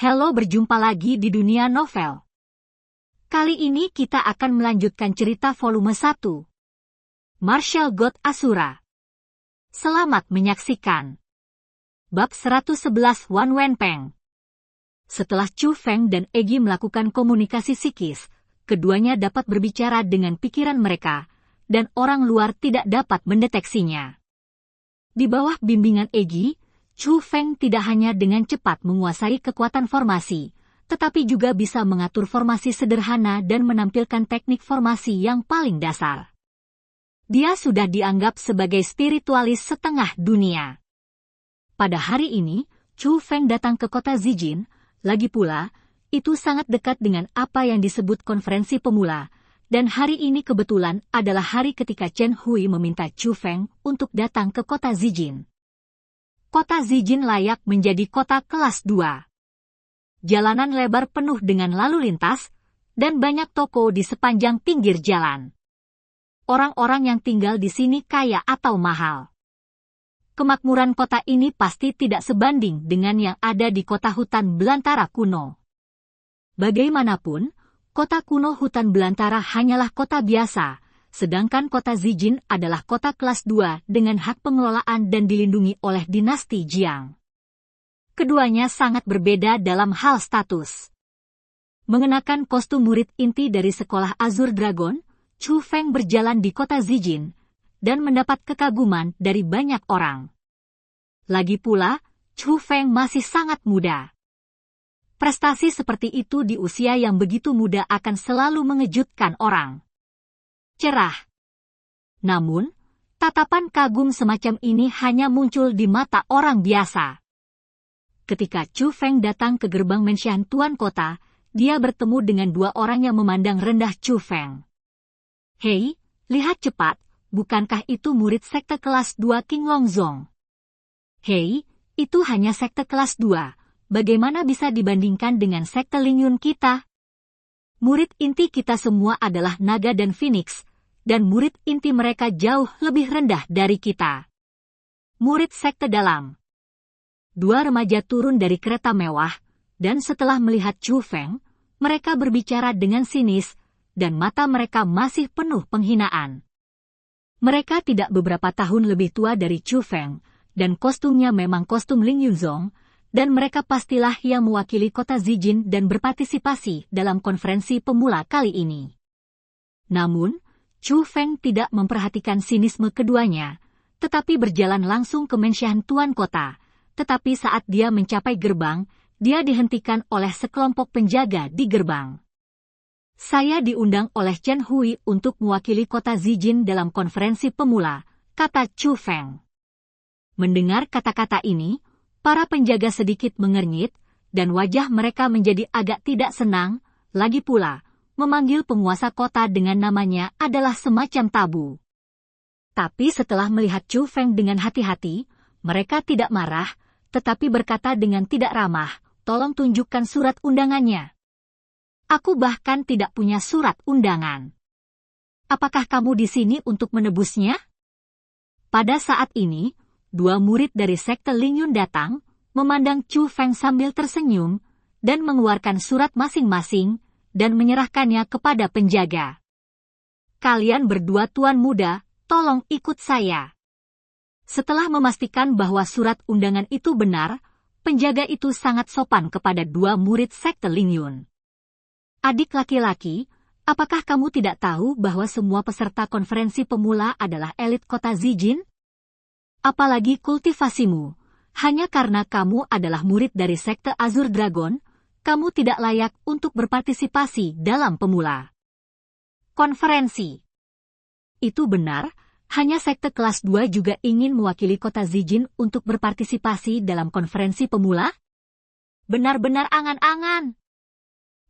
Halo, berjumpa lagi di dunia novel. Kali ini kita akan melanjutkan cerita volume 1. Martial God Asura. Selamat menyaksikan. Bab 111 Wan Wenpeng. Setelah Chu Feng dan Egi melakukan komunikasi psikis, keduanya dapat berbicara dengan pikiran mereka, dan orang luar tidak dapat mendeteksinya. Di bawah bimbingan Egi, Chu Feng tidak hanya dengan cepat menguasai kekuatan formasi, tetapi juga bisa mengatur formasi sederhana dan menampilkan teknik formasi yang paling dasar. Dia sudah dianggap sebagai spiritualis setengah dunia. Pada hari ini, Chu Feng datang ke kota Zijin, lagi pula, itu sangat dekat dengan apa yang disebut konferensi pemula, dan hari ini kebetulan adalah hari ketika Chen Hui meminta Chu Feng untuk datang ke kota Zijin. Kota Zijin layak menjadi kota kelas 2. Jalanan lebar penuh dengan lalu lintas, dan banyak toko di sepanjang pinggir jalan. Orang-orang yang tinggal di sini kaya atau mahal. Kemakmuran kota ini pasti tidak sebanding dengan yang ada di kota hutan belantara kuno. Bagaimanapun, kota kuno hutan belantara hanyalah kota biasa, sedangkan kota Zijin adalah kota kelas 2 dengan hak pengelolaan dan dilindungi oleh dinasti Jiang. Keduanya sangat berbeda dalam hal status. Mengenakan kostum murid inti dari sekolah Azure Dragon, Chu Feng berjalan di kota Zijin, dan mendapat kekaguman dari banyak orang. Lagi pula, Chu Feng masih sangat muda. Prestasi seperti itu di usia yang begitu muda akan selalu mengejutkan orang. Cerah. Namun, tatapan kagum semacam ini hanya muncul di mata orang biasa. Ketika Chu Feng datang ke gerbang mensian tuan kota, dia bertemu dengan dua orang yang memandang rendah Chu Feng. Hei, lihat cepat, bukankah itu murid sekte kelas 2 King Longzong? Hei, itu hanya sekte kelas 2, bagaimana bisa dibandingkan dengan sekte Lingyun kita? Murid inti kita semua adalah naga dan phoenix, dan murid inti mereka jauh lebih rendah dari kita. Murid sekte dalam. Dua remaja turun dari kereta mewah, dan setelah melihat Chu Feng, mereka berbicara dengan sinis, dan mata mereka masih penuh penghinaan. Mereka tidak beberapa tahun lebih tua dari Chu Feng, dan kostumnya memang kostum Ling Yunzong, dan mereka pastilah yang mewakili kota Zijin dan berpartisipasi dalam konferensi pemula kali ini. Namun, Chu Feng tidak memperhatikan sinisme keduanya, tetapi berjalan langsung ke mensian tuan kota, tetapi saat dia mencapai gerbang, dia dihentikan oleh sekelompok penjaga di gerbang. Saya diundang oleh Chen Hui untuk mewakili kota Zijin dalam konferensi pemula, kata Chu Feng. Mendengar kata-kata ini, para penjaga sedikit mengernyit, dan wajah mereka menjadi agak tidak senang, lagi pula, memanggil penguasa kota dengan namanya adalah semacam tabu. Tapi setelah melihat Chu Feng dengan hati-hati, mereka tidak marah, tetapi berkata dengan tidak ramah, tolong tunjukkan surat undangannya. Aku bahkan tidak punya surat undangan. Apakah kamu di sini untuk menebusnya? Pada saat ini, dua murid dari sekte Lingyun datang, memandang Chu Feng sambil tersenyum, dan mengeluarkan surat masing-masing, dan menyerahkannya kepada penjaga. Kalian berdua tuan muda, tolong ikut saya. Setelah memastikan bahwa surat undangan itu benar, penjaga itu sangat sopan kepada dua murid sekte Lingyun. Adik laki-laki, apakah kamu tidak tahu bahwa semua peserta konferensi pemula adalah elit kota Zijin? Apalagi kultivasimu, hanya karena kamu adalah murid dari sekte Azure Dragon, kamu tidak layak untuk berpartisipasi dalam pemula konferensi. Itu benar, hanya sekte kelas 2 juga ingin mewakili kota Zijin untuk berpartisipasi dalam konferensi pemula? Benar-benar angan-angan.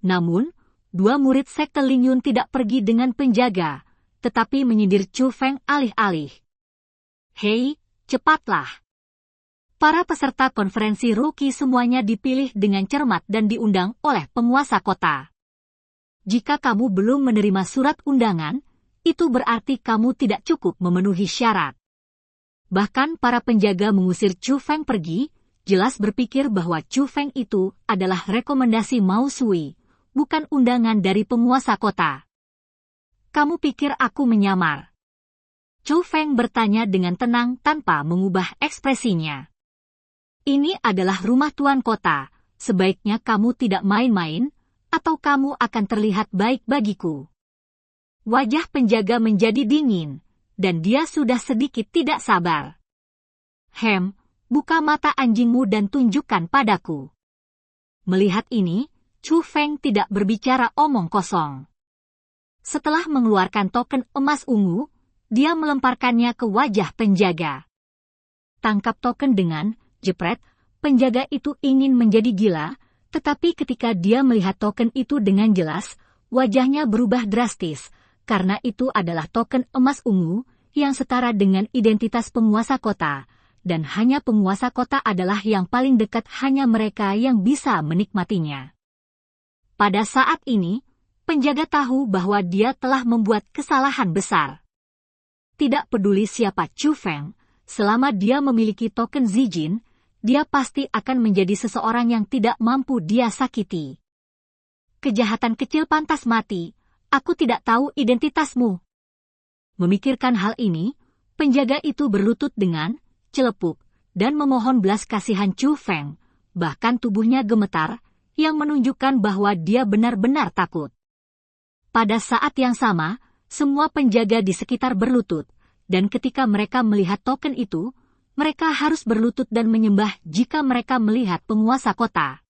Namun, dua murid sekte Lingyun tidak pergi dengan penjaga, tetapi menyindir Chu Feng alih-alih. Hei, cepatlah. Para peserta konferensi rookie semuanya dipilih dengan cermat dan diundang oleh penguasa kota. Jika kamu belum menerima surat undangan, itu berarti kamu tidak cukup memenuhi syarat. Bahkan para penjaga mengusir Chu Feng pergi, jelas berpikir bahwa Chu Feng itu adalah rekomendasi Mao Sui, bukan undangan dari penguasa kota. Kamu pikir aku menyamar? Chu Feng bertanya dengan tenang tanpa mengubah ekspresinya. Ini adalah rumah tuan kota, sebaiknya kamu tidak main-main, atau kamu akan terlihat baik bagiku. Wajah penjaga menjadi dingin, dan dia sudah sedikit tidak sabar. Buka mata anjingmu dan tunjukkan padaku. Melihat ini, Chu Feng tidak berbicara omong kosong. Setelah mengeluarkan token emas ungu, dia melemparkannya ke wajah penjaga. Tangkap token dengan jepret, penjaga itu ingin menjadi gila, tetapi ketika dia melihat token itu dengan jelas, wajahnya berubah drastis, karena itu adalah token emas ungu, yang setara dengan identitas penguasa kota, dan hanya penguasa kota adalah yang paling dekat, hanya mereka yang bisa menikmatinya. Pada saat ini, penjaga tahu bahwa dia telah membuat kesalahan besar. Tidak peduli siapa Chu Feng, selama dia memiliki token Zijin, dia pasti akan menjadi seseorang yang tidak mampu dia sakiti. Kejahatan kecil pantas mati, aku tidak tahu identitasmu. Memikirkan hal ini, penjaga itu berlutut dengan celepuk dan memohon belas kasihan Chu Feng, bahkan tubuhnya gemetar, yang menunjukkan bahwa dia benar-benar takut. Pada saat yang sama, semua penjaga di sekitar berlutut, dan ketika mereka melihat token itu, mereka harus berlutut dan menyembah jika mereka melihat penguasa kota.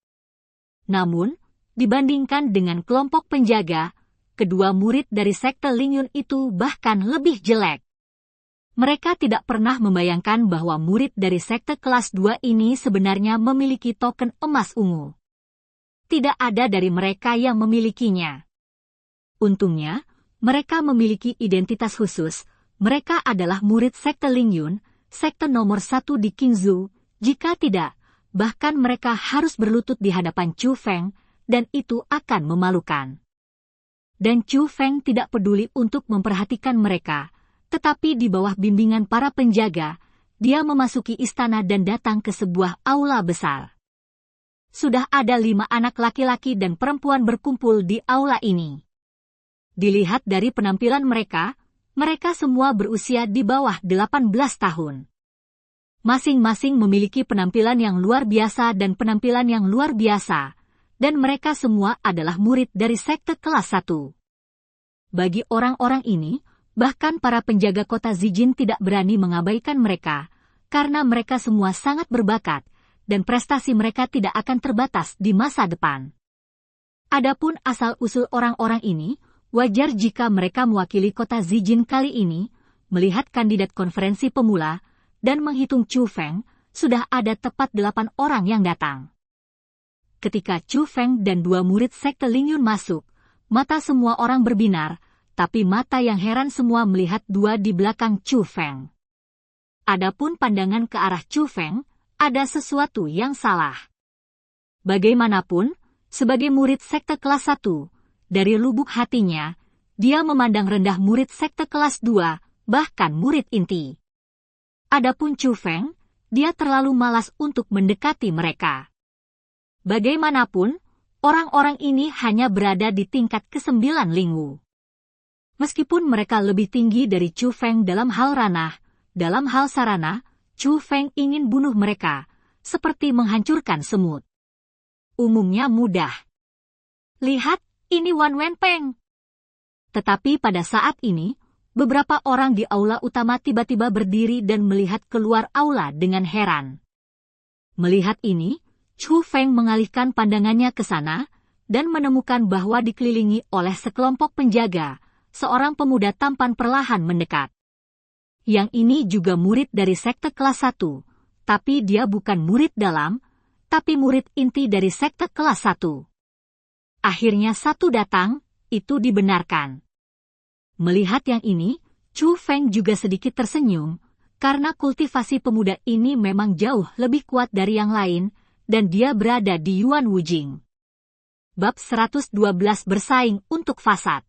Namun, dibandingkan dengan kelompok penjaga, kedua murid dari sekte Lingyun itu bahkan lebih jelek. Mereka tidak pernah membayangkan bahwa murid dari sekte kelas 2 ini sebenarnya memiliki token emas ungu. Tidak ada dari mereka yang memilikinya. Untungnya, mereka memiliki identitas khusus. Mereka adalah murid sekte Lingyun, sekte nomor 1 di Qingzhou. Jika tidak, bahkan mereka harus berlutut di hadapan Chu Feng, dan itu akan memalukan. Dan Chu Feng tidak peduli untuk memperhatikan mereka, tetapi di bawah bimbingan para penjaga, dia memasuki istana dan datang ke sebuah aula besar. Sudah ada 5 anak laki-laki dan perempuan berkumpul di aula ini. Dilihat dari penampilan mereka, mereka semua berusia di bawah 18 tahun. Masing-masing memiliki penampilan yang luar biasa dan penampilan yang luar biasa, dan mereka semua adalah murid dari sekte kelas 1. Bagi orang-orang ini, bahkan para penjaga kota Zijin tidak berani mengabaikan mereka, karena mereka semua sangat berbakat, dan prestasi mereka tidak akan terbatas di masa depan. Adapun asal-usul orang-orang ini, wajar jika mereka mewakili kota Zijin kali ini, melihat kandidat konferensi pemula, dan menghitung Chu Feng, sudah ada tepat 8 orang yang datang. Ketika Chu Feng dan 2 murid sekte Lingyun masuk, mata semua orang berbinar, tapi mata yang heran semua melihat 2 di belakang Chu Feng. Adapun pandangan ke arah Chu Feng, ada sesuatu yang salah. Bagaimanapun, sebagai murid sekte kelas 1, dari lubuk hatinya, dia memandang rendah murid sekte kelas 2, bahkan murid inti. Adapun Chu Feng, dia terlalu malas untuk mendekati mereka. Bagaimanapun, orang-orang ini hanya berada di tingkat ke-9 Lingwu. Meskipun mereka lebih tinggi dari Chu Feng dalam hal ranah, dalam hal sarana, Chu Feng ingin bunuh mereka, seperti menghancurkan semut. Umumnya mudah. Lihat, ini Wan Wenpeng. Tetapi pada saat ini, beberapa orang di aula utama tiba-tiba berdiri dan melihat keluar aula dengan heran. Melihat ini, Chu Feng mengalihkan pandangannya ke sana, dan menemukan bahwa dikelilingi oleh sekelompok penjaga, seorang pemuda tampan perlahan mendekat. Yang ini juga murid dari sekte kelas 1, tapi dia bukan murid dalam, tapi murid inti dari sekte kelas 1. Akhirnya satu datang, itu dibenarkan. Melihat yang ini, Chu Feng juga sedikit tersenyum, karena kultivasi pemuda ini memang jauh lebih kuat dari yang lain, dan dia berada di Yuan Wujing. Bab 112 bersaing untuk fasad.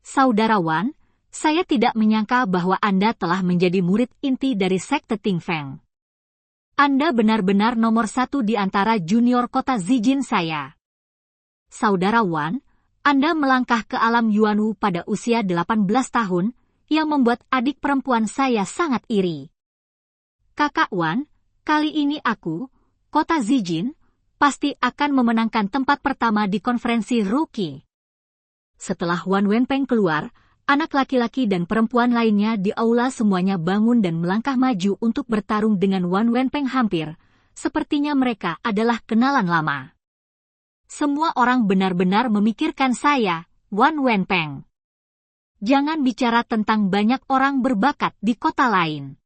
Saudara Wan, saya tidak menyangka bahwa Anda telah menjadi murid inti dari sekte Ting Feng. Anda benar-benar nomor satu di antara junior kota Zijin saya. Saudara Wan, Anda melangkah ke alam Yuanwu pada usia 18 tahun, yang membuat adik perempuan saya sangat iri. Kakak Wan, kali ini aku, kota Zijin, pasti akan memenangkan tempat pertama di konferensi rookie. Setelah Wan Wenpeng keluar, anak laki-laki dan perempuan lainnya di aula semuanya bangun dan melangkah maju untuk bertarung dengan Wan Wenpeng hampir, sepertinya mereka adalah kenalan lama. Semua orang benar-benar memikirkan saya, Wan Wenpeng. Jangan bicara tentang banyak orang berbakat di kota lain.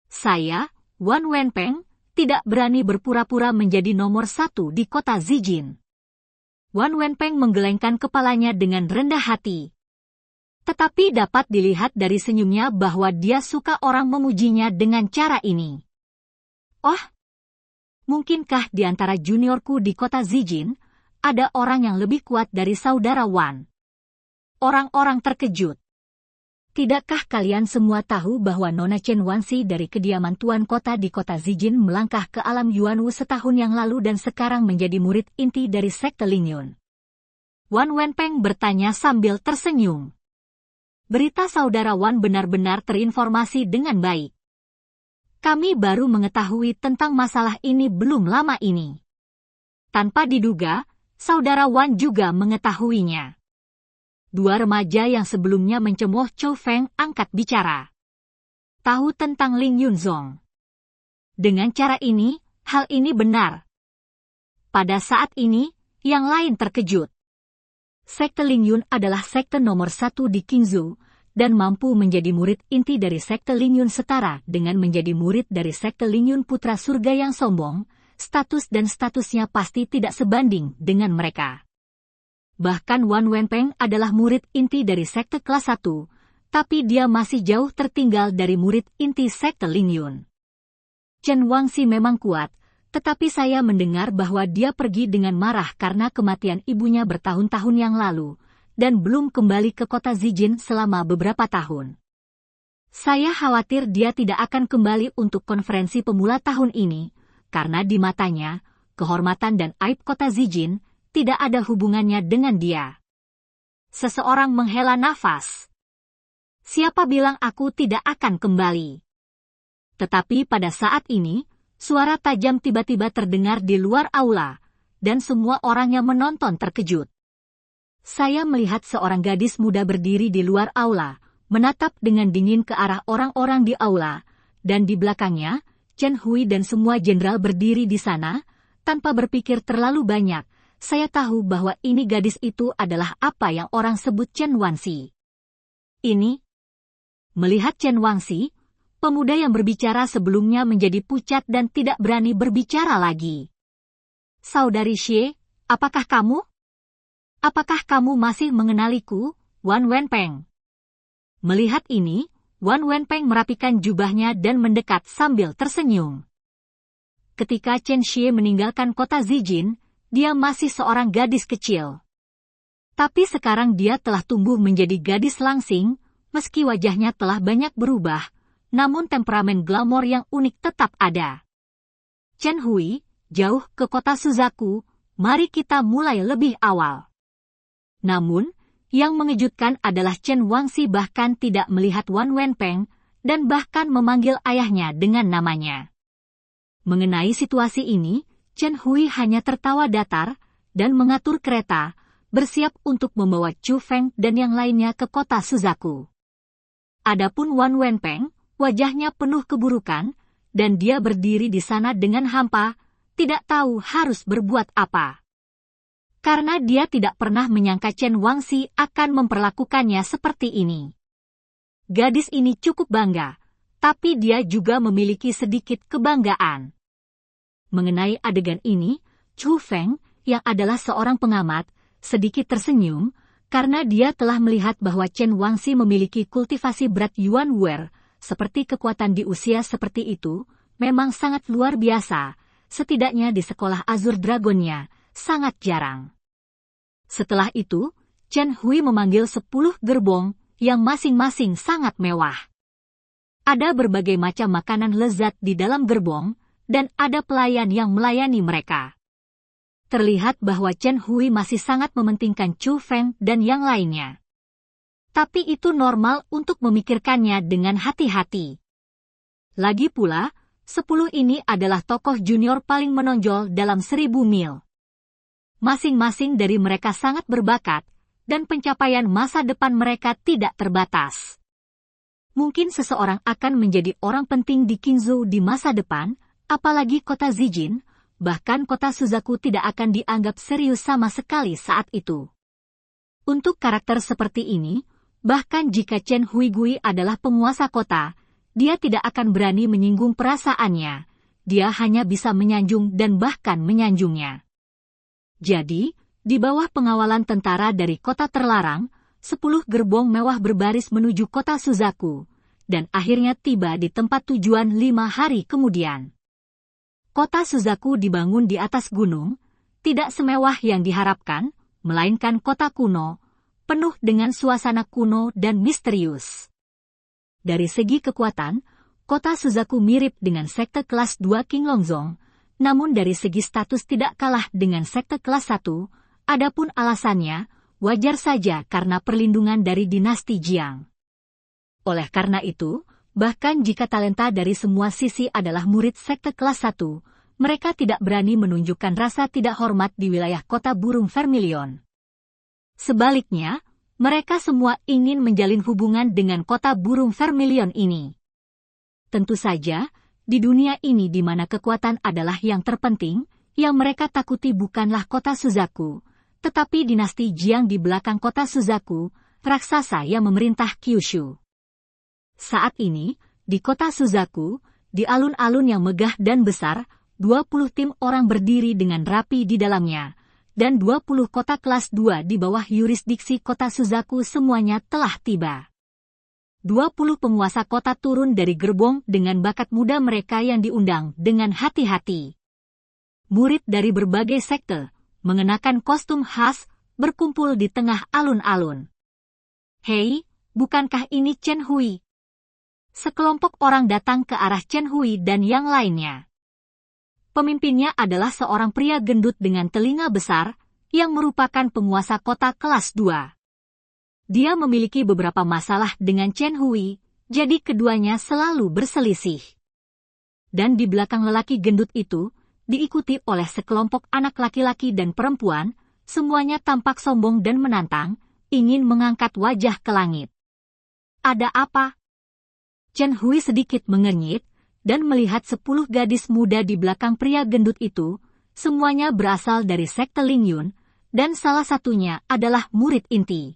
Saya, Wan Wenpeng, tidak berani berpura-pura menjadi nomor satu di kota Zijin. Wan Wenpeng menggelengkan kepalanya dengan rendah hati. Tetapi dapat dilihat dari senyumnya bahwa dia suka orang memujinya dengan cara ini. Oh, mungkinkah di antara juniorku di kota Zijin, ada orang yang lebih kuat dari saudara Wan? Orang-orang terkejut. Tidakkah kalian semua tahu bahwa Nona Chen Wanxi dari kediaman tuan kota di kota Zijin melangkah ke alam Yuanwu setahun yang lalu dan sekarang menjadi murid inti dari sekte Lingyun? Wan Wenpeng bertanya sambil tersenyum. Berita saudara Wan benar-benar terinformasi dengan baik. Kami baru mengetahui tentang masalah ini belum lama ini. Tanpa diduga, saudara Wan juga mengetahuinya. Dua remaja yang sebelumnya mencemooh Chou Feng angkat bicara. Tahu tentang Ling Yunzong. Dengan cara ini, hal ini benar. Pada saat ini, yang lain terkejut. Sekte Lingyun adalah sekte nomor satu di Qingzhou, dan mampu menjadi murid inti dari sekte Lingyun setara dengan menjadi murid dari sekte Lingyun putra surga yang sombong, status dan statusnya pasti tidak sebanding dengan mereka. Bahkan Wan Wenpeng adalah murid inti dari sekte kelas 1, tapi dia masih jauh tertinggal dari murid inti sekte Lingyun. Chen Wanxi memang kuat, tetapi saya mendengar bahwa dia pergi dengan marah karena kematian ibunya bertahun-tahun yang lalu, dan belum kembali ke kota Zijin selama beberapa tahun. Saya khawatir dia tidak akan kembali untuk konferensi pemula tahun ini, karena di matanya, kehormatan dan aib kota Zijin tidak ada hubungannya dengan dia. Seseorang menghela nafas. Siapa bilang aku tidak akan kembali? Tetapi pada saat ini, suara tajam tiba-tiba terdengar di luar aula, dan semua orang yang menonton terkejut. Saya melihat seorang gadis muda berdiri di luar aula, menatap dengan dingin ke arah orang-orang di aula, dan di belakangnya, Chen Hui dan semua jenderal berdiri di sana. Tanpa berpikir terlalu banyak, saya tahu bahwa ini gadis itu adalah apa yang orang sebut Chen Wanxi. Ini? Melihat Chen Wanxi, pemuda yang berbicara sebelumnya menjadi pucat dan tidak berani berbicara lagi. Saudari Xie, apakah kamu? Apakah kamu masih mengenaliku, Wan Wenpeng? Melihat ini, Wan Wenpeng merapikan jubahnya dan mendekat sambil tersenyum. Ketika Chen Xie meninggalkan kota Zijin, dia masih seorang gadis kecil. Tapi sekarang dia telah tumbuh menjadi gadis langsing, meski wajahnya telah banyak berubah, namun temperamen glamor yang unik tetap ada. Chen Hui, jauh ke kota Suzaku, mari kita mulai lebih awal. Namun, yang mengejutkan adalah Chen Wanxi bahkan tidak melihat Wan Wenpeng, dan bahkan memanggil ayahnya dengan namanya. Mengenai situasi ini, Chen Hui hanya tertawa datar, dan mengatur kereta, bersiap untuk membawa Chu Feng dan yang lainnya ke kota Suzaku. Adapun Wan Wenpeng, wajahnya penuh keburukan, dan dia berdiri di sana dengan hampa, tidak tahu harus berbuat apa. Karena dia tidak pernah menyangka Chen Wanxi akan memperlakukannya seperti ini. Gadis ini cukup bangga, tapi dia juga memiliki sedikit kebanggaan. Mengenai adegan ini, Chu Feng, yang adalah seorang pengamat, sedikit tersenyum, karena dia telah melihat bahwa Chen Wanxi memiliki kultivasi berat Yuan Wer, seperti kekuatan di usia seperti itu, memang sangat luar biasa, setidaknya di sekolah Azur Dragonnya, sangat jarang. Setelah itu, Chen Hui memanggil 10 gerbong, yang masing-masing sangat mewah. Ada berbagai macam makanan lezat di dalam gerbong, dan ada pelayan yang melayani mereka. Terlihat bahwa Chen Hui masih sangat mementingkan Chu Feng dan yang lainnya. Tapi itu normal untuk memikirkannya dengan hati-hati. Lagi pula, 10 ini adalah tokoh junior paling menonjol dalam 1000 mil. Masing-masing dari mereka sangat berbakat, dan pencapaian masa depan mereka tidak terbatas. Mungkin seseorang akan menjadi orang penting di Qingzhou di masa depan, apalagi kota Zijin, bahkan kota Suzaku tidak akan dianggap serius sama sekali saat itu. Untuk karakter seperti ini, bahkan jika Chen Huigui adalah penguasa kota, dia tidak akan berani menyinggung perasaannya, dia hanya bisa menyanjung dan bahkan menyanjungnya. Jadi, di bawah pengawalan tentara dari kota terlarang, 10 gerbong mewah berbaris menuju kota Suzaku, dan akhirnya tiba di tempat tujuan 5 hari kemudian. Kota Suzaku dibangun di atas gunung, tidak semewah yang diharapkan, melainkan kota kuno, penuh dengan suasana kuno dan misterius. Dari segi kekuatan, kota Suzaku mirip dengan sekte kelas 2 Qinglongzong, namun dari segi status tidak kalah dengan sekte kelas 1, adapun alasannya, wajar saja karena perlindungan dari dinasti Jiang. Oleh karena itu, bahkan jika talenta dari semua sisi adalah murid sekte kelas 1, mereka tidak berani menunjukkan rasa tidak hormat di wilayah kota burung Vermilion. Sebaliknya, mereka semua ingin menjalin hubungan dengan kota burung Vermilion ini. Tentu saja, di dunia ini di mana kekuatan adalah yang terpenting, yang mereka takuti bukanlah kota Suzaku, tetapi dinasti Jiang di belakang kota Suzaku, raksasa yang memerintah Kyushu. Saat ini, di kota Suzaku, di alun-alun yang megah dan besar, 20 tim orang berdiri dengan rapi di dalamnya, dan 20 kota kelas 2 di bawah yurisdiksi kota Suzaku semuanya telah tiba. 20 penguasa kota turun dari gerbong dengan bakat muda mereka yang diundang dengan hati-hati. Murid dari berbagai sekte, mengenakan kostum khas, berkumpul di tengah alun-alun. Hei, bukankah ini Chen Hui? Sekelompok orang datang ke arah Chen Hui dan yang lainnya. Pemimpinnya adalah seorang pria gendut dengan telinga besar, yang merupakan penguasa kota kelas 2. Dia memiliki beberapa masalah dengan Chen Hui, jadi keduanya selalu berselisih. Dan di belakang lelaki gendut itu, diikuti oleh sekelompok anak laki-laki dan perempuan, semuanya tampak sombong dan menantang, ingin mengangkat wajah ke langit. Ada apa? Chen Hui sedikit mengernyit, dan melihat 10 gadis muda di belakang pria gendut itu, semuanya berasal dari sekte Lingyun, dan salah satunya adalah murid inti.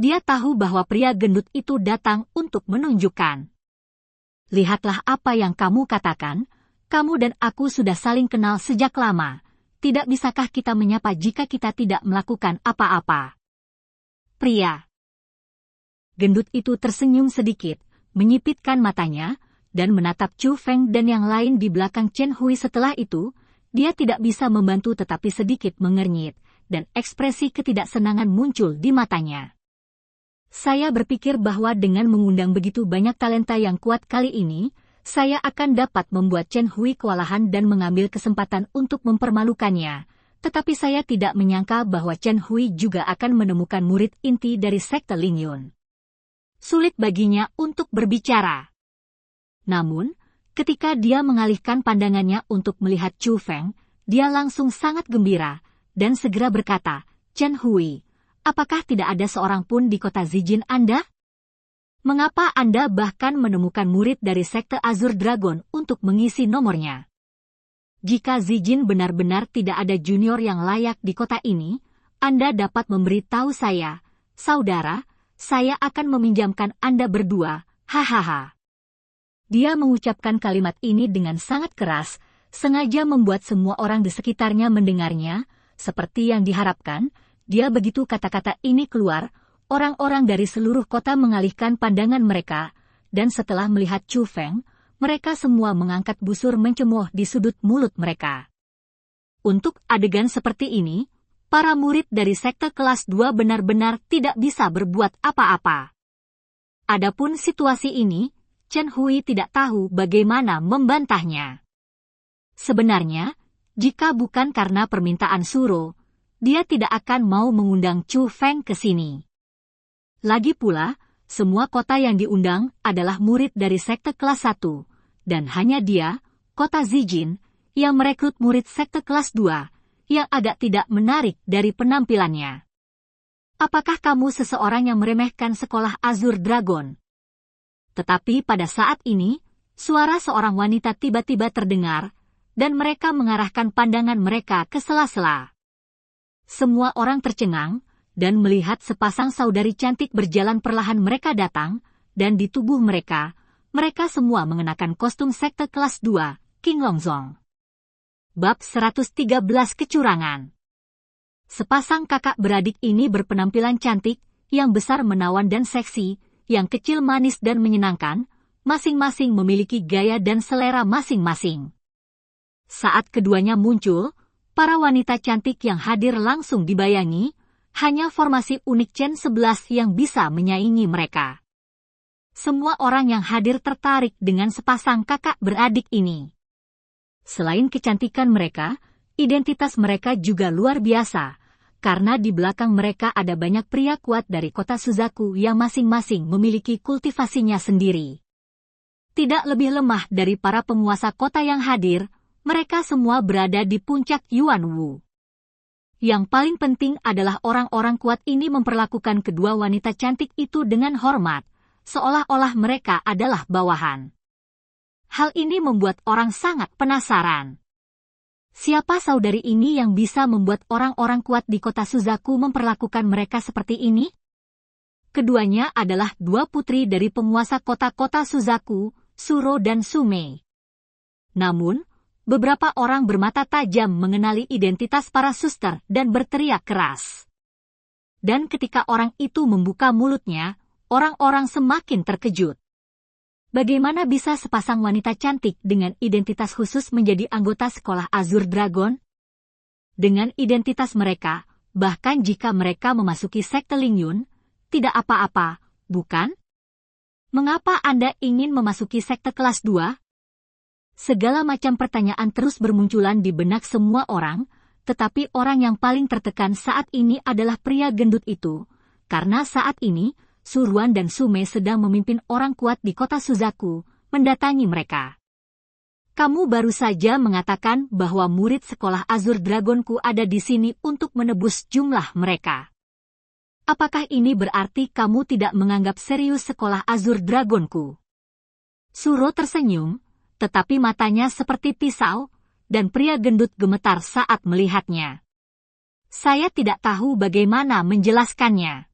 Dia tahu bahwa pria gendut itu datang untuk menunjukkan. Lihatlah apa yang kamu katakan, kamu dan aku sudah saling kenal sejak lama. Tidak bisakah kita menyapa jika kita tidak melakukan apa-apa? Pria gendut itu tersenyum sedikit, menyipitkan matanya, dan menatap Chu Feng dan yang lain di belakang Chen Hui. Setelah itu, dia tidak bisa membantu tetapi sedikit mengernyit, dan ekspresi ketidaksenangan muncul di matanya. Saya berpikir bahwa dengan mengundang begitu banyak talenta yang kuat kali ini, saya akan dapat membuat Chen Hui kewalahan dan mengambil kesempatan untuk mempermalukannya, tetapi saya tidak menyangka bahwa Chen Hui juga akan menemukan murid inti dari sekte Lingyun. Sulit baginya untuk berbicara. Namun, ketika dia mengalihkan pandangannya untuk melihat Chu Feng, dia langsung sangat gembira, dan segera berkata, Chen Hui, apakah tidak ada seorang pun di kota Zijin Anda? Mengapa Anda bahkan menemukan murid dari sekte Azure Dragon untuk mengisi nomornya? Jika Zijin benar-benar tidak ada junior yang layak di kota ini, Anda dapat memberitahu saya, saudara, saya akan meminjamkan Anda berdua, hahaha. Dia mengucapkan kalimat ini dengan sangat keras, sengaja membuat semua orang di sekitarnya mendengarnya, seperti yang diharapkan. Dia begitu kata-kata ini keluar, orang-orang dari seluruh kota mengalihkan pandangan mereka, dan setelah melihat Chu Feng, mereka semua mengangkat busur mencemooh di sudut mulut mereka. Untuk adegan seperti ini, para murid dari sekte kelas 2 benar-benar tidak bisa berbuat apa-apa. Adapun situasi ini, Chen Hui tidak tahu bagaimana membantahnya. Sebenarnya, jika bukan karena permintaan Suro, dia tidak akan mau mengundang Chu Feng ke sini. Lagi pula, semua kota yang diundang adalah murid dari sekte kelas 1, dan hanya dia, kota Zijin, yang merekrut murid sekte kelas 2, yang agak tidak menarik dari penampilannya. Apakah kamu seseorang yang meremehkan sekolah Azure Dragon? Tetapi pada saat ini, suara seorang wanita tiba-tiba terdengar, dan mereka mengarahkan pandangan mereka ke sela-sela. Semua orang tercengang, dan melihat sepasang saudari cantik berjalan perlahan mereka datang, dan di tubuh mereka, mereka semua mengenakan kostum sekte kelas 2, King Longzong. Bab 113 Kecurangan. Sepasang kakak beradik ini berpenampilan cantik, yang besar menawan dan seksi, yang kecil manis dan menyenangkan, masing-masing memiliki gaya dan selera masing-masing. Saat keduanya muncul, para wanita cantik yang hadir langsung dibayangi, hanya formasi unik Chen 11 yang bisa menyaingi mereka. Semua orang yang hadir tertarik dengan sepasang kakak beradik ini. Selain kecantikan mereka, identitas mereka juga luar biasa, karena di belakang mereka ada banyak pria kuat dari kota Suzaku yang masing-masing memiliki kultivasinya sendiri. Tidak lebih lemah dari para penguasa kota yang hadir, mereka semua berada di puncak Yuanwu. Yang paling penting adalah orang-orang kuat ini memperlakukan kedua wanita cantik itu dengan hormat, seolah-olah mereka adalah bawahan. Hal ini membuat orang sangat penasaran. Siapa saudari ini yang bisa membuat orang-orang kuat di kota Suzaku memperlakukan mereka seperti ini? Keduanya adalah dua putri dari penguasa kota-kota Suzaku, Suro dan Sumei. Namun, beberapa orang bermata tajam mengenali identitas para suster dan berteriak keras. Dan ketika orang itu membuka mulutnya, orang-orang semakin terkejut. Bagaimana bisa sepasang wanita cantik dengan identitas khusus menjadi anggota sekolah Azure Dragon? Dengan identitas mereka, bahkan jika mereka memasuki sekte Lingyun, tidak apa-apa, bukan? Mengapa Anda ingin memasuki sekte kelas 2? Segala macam pertanyaan terus bermunculan di benak semua orang, tetapi orang yang paling tertekan saat ini adalah pria gendut itu, karena saat ini, Suruan dan Sumei sedang memimpin orang kuat di kota Suzaku, mendatangi mereka. Kamu baru saja mengatakan bahwa murid sekolah Azure Dragonku ada di sini untuk menebus jumlah mereka. Apakah ini berarti kamu tidak menganggap serius sekolah Azure Dragonku? Suro tersenyum, tetapi matanya seperti pisau, dan pria gendut gemetar saat melihatnya. Saya tidak tahu bagaimana menjelaskannya.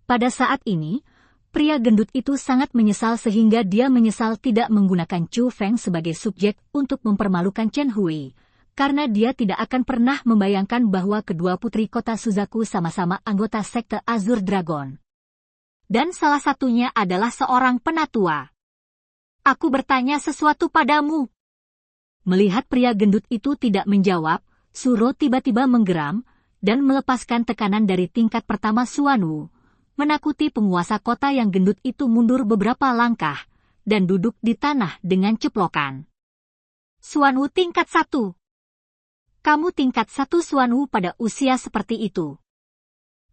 Pada saat ini, pria gendut itu sangat menyesal sehingga dia menyesal tidak menggunakan Chu Feng sebagai subjek untuk mempermalukan Chen Hui, karena dia tidak akan pernah membayangkan bahwa kedua putri kota Suzaku sama-sama anggota sekte Azure Dragon. Dan salah satunya adalah seorang penatua. Aku bertanya sesuatu padamu. Melihat pria gendut itu tidak menjawab, Suro tiba-tiba menggeram, dan melepaskan tekanan dari tingkat pertama Suanwu, menakuti penguasa kota yang gendut itu mundur beberapa langkah, dan duduk di tanah dengan ceplokan. Suanwu tingkat 1. Kamu tingkat 1 Suanwu pada usia seperti itu.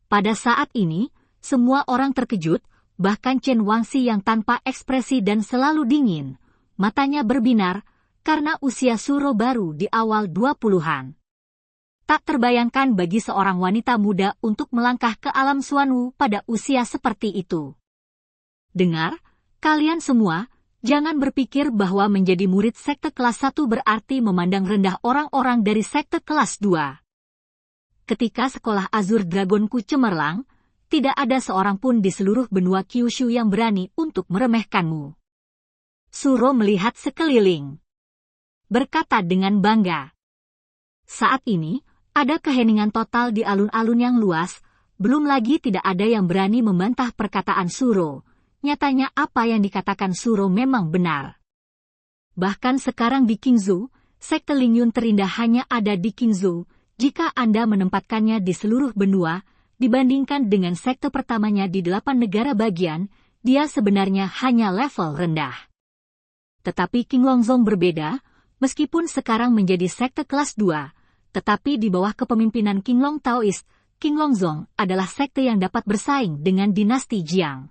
Pada saat ini, semua orang terkejut, bahkan Chen Wangxi yang tanpa ekspresi dan selalu dingin, matanya berbinar, karena usia Suro baru di awal 20-an. Tak terbayangkan bagi seorang wanita muda untuk melangkah ke alam Suanwu pada usia seperti itu. Dengar, kalian semua, jangan berpikir bahwa menjadi murid sekte kelas 1 berarti memandang rendah orang-orang dari sekte kelas 2. Ketika sekolah Azure Dragonku cemerlang, tidak ada seorang pun di seluruh benua Kyushu yang berani untuk meremehkanmu. Suro melihat sekeliling. Berkata dengan bangga. Saat ini, ada keheningan total di alun-alun yang luas, belum lagi tidak ada yang berani membantah perkataan Suro. Nyatanya apa yang dikatakan Suro memang benar. Bahkan sekarang di Qingzhou, sekte Lingyun terindah hanya ada di Qingzhou, jika Anda menempatkannya di seluruh benua, dibandingkan dengan sekte pertamanya di 8 negara bagian, dia sebenarnya hanya level rendah. Tetapi King Longzong berbeda, Meskipun sekarang menjadi sekte kelas 2, tetapi di bawah kepemimpinan Qinglong Taoist, Qinglong Zong adalah sekte yang dapat bersaing dengan dinasti Jiang.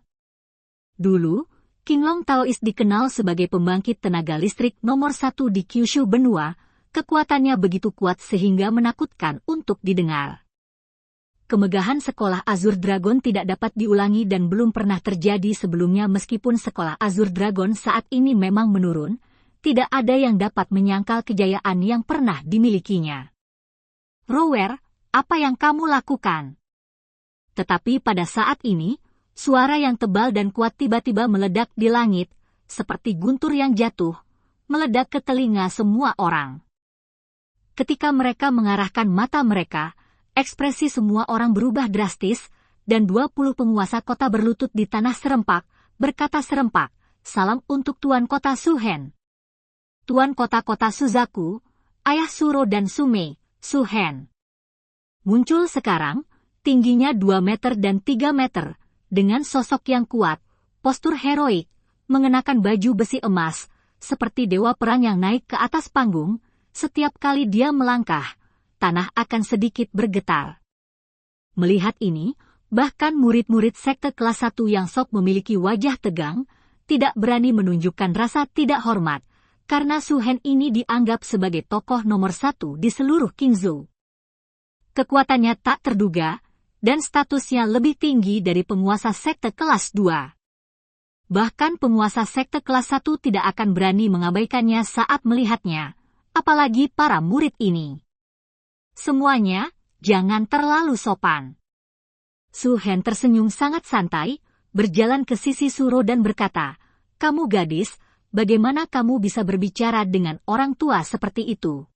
Dulu, Qinglong Taoist dikenal sebagai pembangkit tenaga listrik nomor 1 di Kyushu benua, kekuatannya begitu kuat sehingga menakutkan untuk didengar. Kemegahan sekolah Azure Dragon tidak dapat diulangi dan belum pernah terjadi sebelumnya meskipun sekolah Azure Dragon saat ini memang menurun, tidak ada yang dapat menyangkal kejayaan yang pernah dimilikinya. Rower, apa yang kamu lakukan? Tetapi pada saat ini, suara yang tebal dan kuat tiba-tiba meledak di langit, seperti guntur yang jatuh, meledak ke telinga semua orang. Ketika mereka mengarahkan mata mereka, ekspresi semua orang berubah drastis, dan 20 penguasa kota berlutut di tanah serempak, berkata serempak, salam untuk Tuan Kota Suhen. Tuan Kota-Kota Suzaku, Ayah Suro dan Sumei, Suhen. Muncul sekarang, tingginya 2 meter dan 3 meter, dengan sosok yang kuat, postur heroik, mengenakan baju besi emas, seperti dewa perang yang naik ke atas panggung, setiap kali dia melangkah, tanah akan sedikit bergetar. Melihat ini, bahkan murid-murid sekte kelas 1 yang sok memiliki wajah tegang, tidak berani menunjukkan rasa tidak hormat, karena Suhen ini dianggap sebagai tokoh nomor 1 di seluruh Qingzhou. Kekuatannya tak terduga, dan statusnya lebih tinggi dari penguasa sekte kelas 2. Bahkan penguasa sekte kelas 1 tidak akan berani mengabaikannya saat melihatnya, apalagi para murid ini. Semuanya, jangan terlalu sopan. Suhen tersenyum sangat santai, berjalan ke sisi Suro dan berkata, kamu gadis, bagaimana kamu bisa berbicara dengan orang tua seperti itu?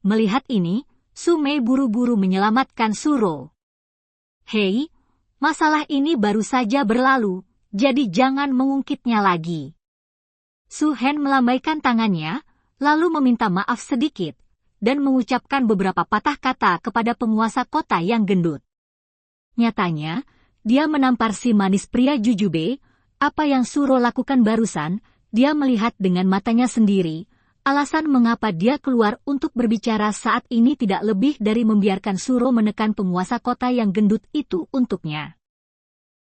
Melihat ini, Sumei buru-buru menyelamatkan Suro. Hei, masalah ini baru saja berlalu, jadi jangan mengungkitnya lagi. Suhen melambaikan tangannya, lalu meminta maaf sedikit, dan mengucapkan beberapa patah kata kepada penguasa kota yang gendut. Nyatanya, dia menampar si manis pria Jujube, apa yang Suro lakukan barusan, dia melihat dengan matanya sendiri, alasan mengapa dia keluar untuk berbicara saat ini tidak lebih dari membiarkan Suro menekan penguasa kota yang gendut itu untuknya.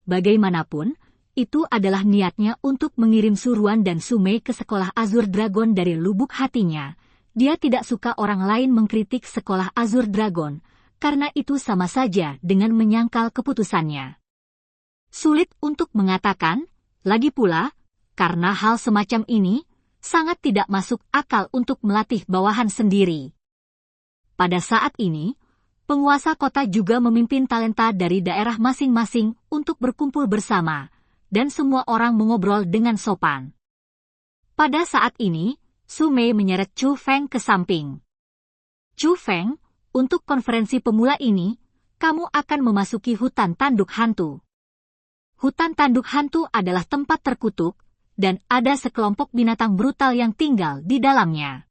Bagaimanapun, itu adalah niatnya untuk mengirim Suruan dan Sumei ke sekolah Azure Dragon dari lubuk hatinya. Dia tidak suka orang lain mengkritik sekolah Azure Dragon, karena itu sama saja dengan menyangkal keputusannya. Sulit untuk mengatakan, lagi pula, karena hal semacam ini, sangat tidak masuk akal untuk melatih bawahan sendiri. Pada saat ini, penguasa kota juga memimpin talenta dari daerah masing-masing untuk berkumpul bersama, dan semua orang mengobrol dengan sopan. Pada saat ini, Sumei menyeret Chu Feng ke samping. Chu Feng, untuk konferensi pemula ini, kamu akan memasuki hutan tanduk hantu. Hutan tanduk hantu adalah tempat terkutuk, dan ada sekelompok binatang brutal yang tinggal di dalamnya.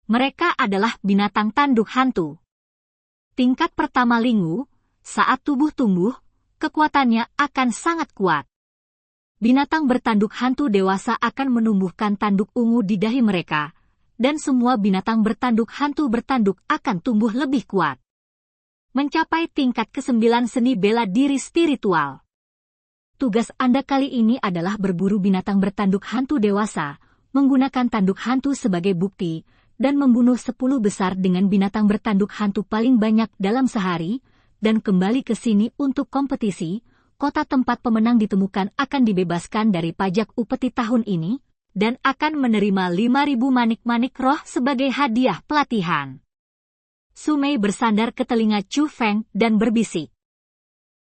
Mereka adalah binatang tanduk hantu. Tingkat pertama Lingu, saat tubuh tumbuh, kekuatannya akan sangat kuat. Binatang bertanduk hantu dewasa akan menumbuhkan tanduk ungu di dahi mereka, dan semua binatang bertanduk hantu bertanduk akan tumbuh lebih kuat. Mencapai tingkat ke-9 seni bela diri spiritual. Tugas Anda kali ini adalah berburu binatang bertanduk hantu dewasa, menggunakan tanduk hantu sebagai bukti, dan membunuh 10 besar dengan binatang bertanduk hantu paling banyak dalam sehari, dan kembali ke sini untuk kompetisi. Kota tempat pemenang ditemukan akan dibebaskan dari pajak upeti tahun ini, dan akan menerima 5.000 manik-manik roh sebagai hadiah pelatihan. Sumei bersandar ke telinga Chu Feng dan berbisik.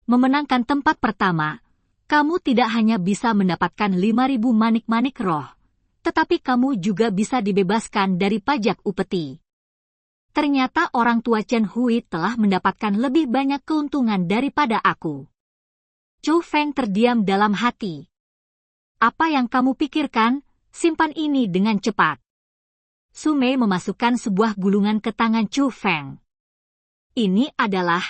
Memenangkan tempat pertama, kamu tidak hanya bisa mendapatkan 5.000 manik-manik roh, tetapi kamu juga bisa dibebaskan dari pajak upeti. Ternyata orang tua Chen Hui telah mendapatkan lebih banyak keuntungan daripada aku. Chu Feng terdiam dalam hati. Apa yang kamu pikirkan? Simpan ini dengan cepat. Sumei memasukkan sebuah gulungan ke tangan Chu Feng. Ini adalah...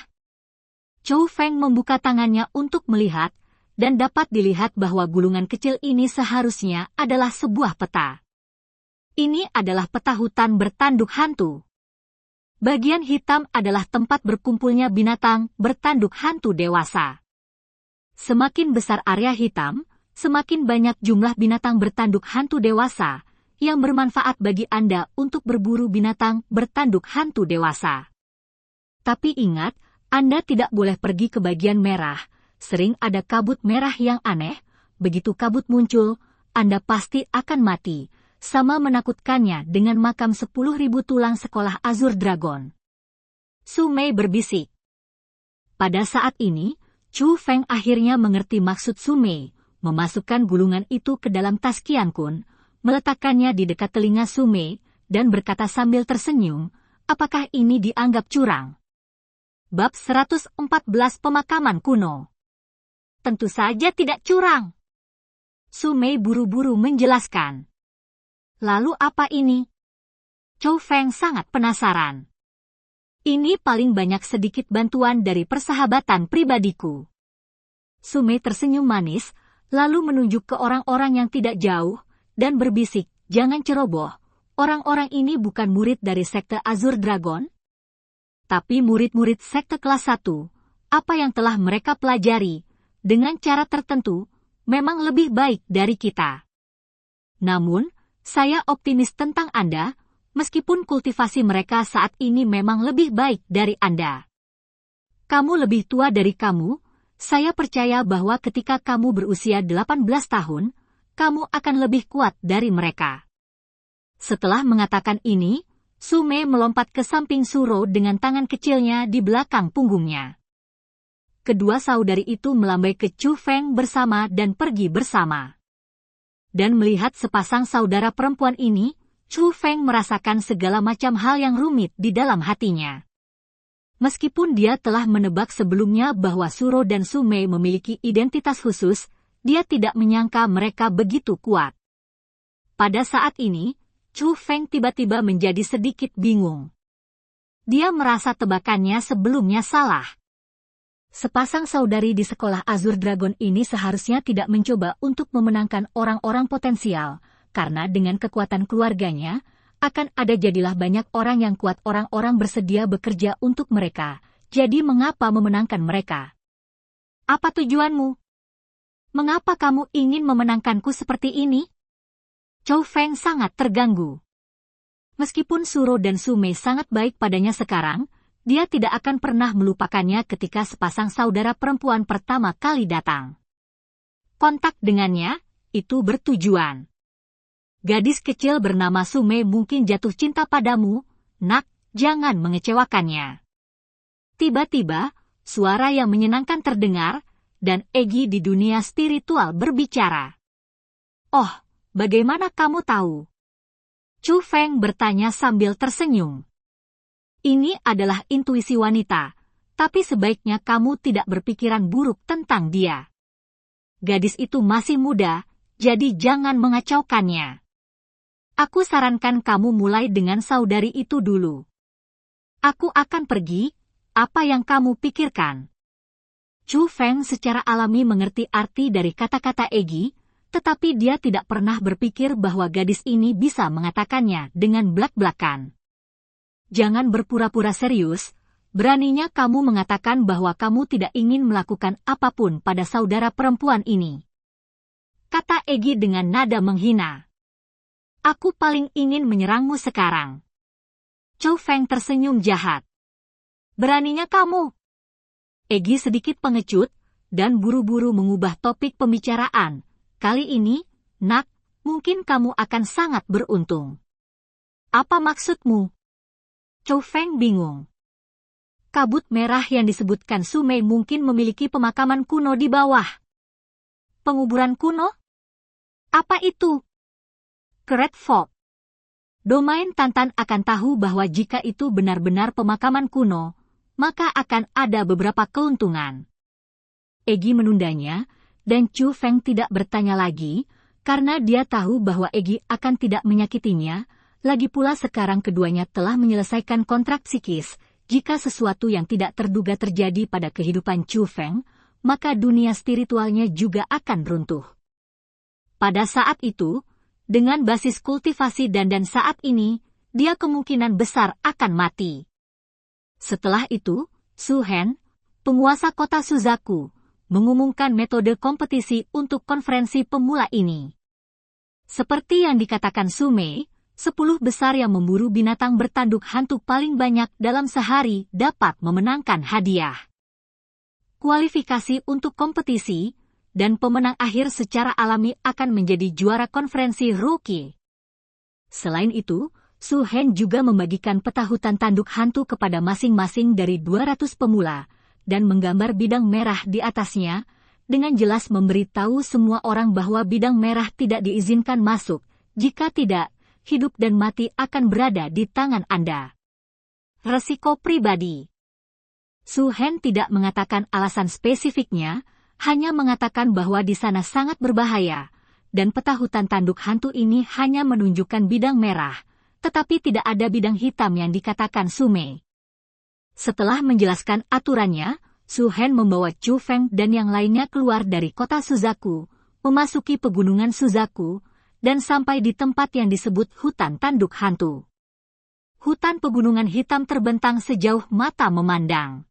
Chu Feng membuka tangannya untuk melihat, dan dapat dilihat bahwa gulungan kecil ini seharusnya adalah sebuah peta. Ini adalah peta hutan bertanduk hantu. Bagian hitam adalah tempat berkumpulnya binatang bertanduk hantu dewasa. Semakin besar area hitam, semakin banyak jumlah binatang bertanduk hantu dewasa, yang bermanfaat bagi Anda untuk berburu binatang bertanduk hantu dewasa. Tapi ingat, Anda tidak boleh pergi ke bagian merah. Sering ada kabut merah yang aneh. Begitu kabut muncul, Anda pasti akan mati. Sama menakutkannya dengan makam 10.000 tulang sekolah Azur Dragon. Su Mei berbisik. Pada saat ini, Chu Feng akhirnya mengerti maksud Su Mei, memasukkan gulungan itu ke dalam tas Qian Kun, meletakkannya di dekat telinga Su Mei, dan berkata sambil tersenyum, apakah ini dianggap curang? Bab 114 Pemakaman Kuno. Tentu saja tidak curang. Su Mei buru-buru menjelaskan. Lalu apa ini? Chou Feng sangat penasaran. Ini paling banyak sedikit bantuan dari persahabatan pribadiku. Su Mei tersenyum manis, lalu menunjuk ke orang-orang yang tidak jauh, dan berbisik, jangan ceroboh, orang-orang ini bukan murid dari sekte Azur Dragon, tapi murid-murid sekte kelas 1, apa yang telah mereka pelajari, dengan cara tertentu, memang lebih baik dari kita. Namun, saya optimis tentang Anda, meskipun kultivasi mereka saat ini memang lebih baik dari Anda. Kamu lebih tua dari kamu, saya percaya bahwa ketika kamu berusia 18 tahun, kamu akan lebih kuat dari mereka. Setelah mengatakan ini, Su Mei melompat ke samping Suro dengan tangan kecilnya di belakang punggungnya. Kedua saudari itu melambai ke Chu Feng bersama dan pergi bersama. Dan melihat sepasang saudara perempuan ini, Chu Feng merasakan segala macam hal yang rumit di dalam hatinya. Meskipun dia telah menebak sebelumnya bahwa Suro dan Su Mei memiliki identitas khusus, dia tidak menyangka mereka begitu kuat. Pada saat ini, Chu Feng tiba-tiba menjadi sedikit bingung. Dia merasa tebakannya sebelumnya salah. Sepasang saudari di sekolah Azur Dragon ini seharusnya tidak mencoba untuk memenangkan orang-orang potensial, karena dengan kekuatan keluarganya, akan ada jadilah banyak orang yang kuat orang-orang bersedia bekerja untuk mereka, jadi mengapa memenangkan mereka? Apa tujuanmu? Mengapa kamu ingin memenangkanku seperti ini? Chou Feng sangat terganggu. Meskipun Suro dan Su Mei sangat baik padanya sekarang, dia tidak akan pernah melupakannya ketika sepasang saudara perempuan pertama kali datang. Kontak dengannya, itu bertujuan. Gadis kecil bernama Su Mei mungkin jatuh cinta padamu, nak, jangan mengecewakannya. Tiba-tiba, suara yang menyenangkan terdengar, dan Egi di dunia spiritual berbicara. Oh, bagaimana kamu tahu? Chu Feng bertanya sambil tersenyum. Ini adalah intuisi wanita, tapi sebaiknya kamu tidak berpikiran buruk tentang dia. Gadis itu masih muda, jadi jangan mengacaukannya. Aku sarankan kamu mulai dengan saudari itu dulu. Aku akan pergi, apa yang kamu pikirkan? Chu Feng secara alami mengerti arti dari kata-kata Egi, tetapi dia tidak pernah berpikir bahwa gadis ini bisa mengatakannya dengan blak-blakan. Jangan berpura-pura serius, beraninya kamu mengatakan bahwa kamu tidak ingin melakukan apapun pada saudara perempuan ini. Kata Egi dengan nada menghina. Aku paling ingin menyerangmu sekarang. Chou Feng tersenyum jahat. Beraninya kamu? Egi sedikit pengecut, dan buru-buru mengubah topik pembicaraan. Kali ini, nak, mungkin kamu akan sangat beruntung. Apa maksudmu? Chou Feng bingung. Kabut merah yang disebutkan Su Mei mungkin memiliki pemakaman kuno di bawah. Penguburan kuno? Apa itu? Great Fog. Domain Tantan akan tahu bahwa jika itu benar-benar pemakaman kuno, maka akan ada beberapa keuntungan. Egi menundanya, dan Chu Feng tidak bertanya lagi, karena dia tahu bahwa Egi akan tidak menyakitinya. Lagi pula sekarang keduanya telah menyelesaikan kontrak psikis, jika sesuatu yang tidak terduga terjadi pada kehidupan Chu Feng, maka dunia spiritualnya juga akan runtuh. Pada saat itu, Dengan basis kultivasi dan saat ini, dia kemungkinan besar akan mati. Setelah itu, Su Hen, penguasa kota Suzaku, mengumumkan metode kompetisi untuk konferensi pemula ini. Seperti yang dikatakan Su Mei, 10 besar yang memburu binatang bertanduk hantu paling banyak dalam sehari dapat memenangkan hadiah. Kualifikasi untuk kompetisi, dan pemenang akhir secara alami akan menjadi juara konferensi rookie. Selain itu, Su Hen juga membagikan peta hutan tanduk hantu kepada masing-masing dari 200 pemula, dan menggambar bidang merah di atasnya, dengan jelas memberitahu semua orang bahwa bidang merah tidak diizinkan masuk, jika tidak, hidup dan mati akan berada di tangan Anda. Resiko pribadi. Su Hen tidak mengatakan alasan spesifiknya, hanya mengatakan bahwa di sana sangat berbahaya, dan peta hutan tanduk hantu ini hanya menunjukkan bidang merah, tetapi tidak ada bidang hitam yang dikatakan Su Mei. Setelah menjelaskan aturannya, Su Hen membawa Chu Feng dan yang lainnya keluar dari kota Suzaku, memasuki pegunungan Suzaku, dan sampai di tempat yang disebut hutan tanduk hantu. Hutan pegunungan hitam terbentang sejauh mata memandang.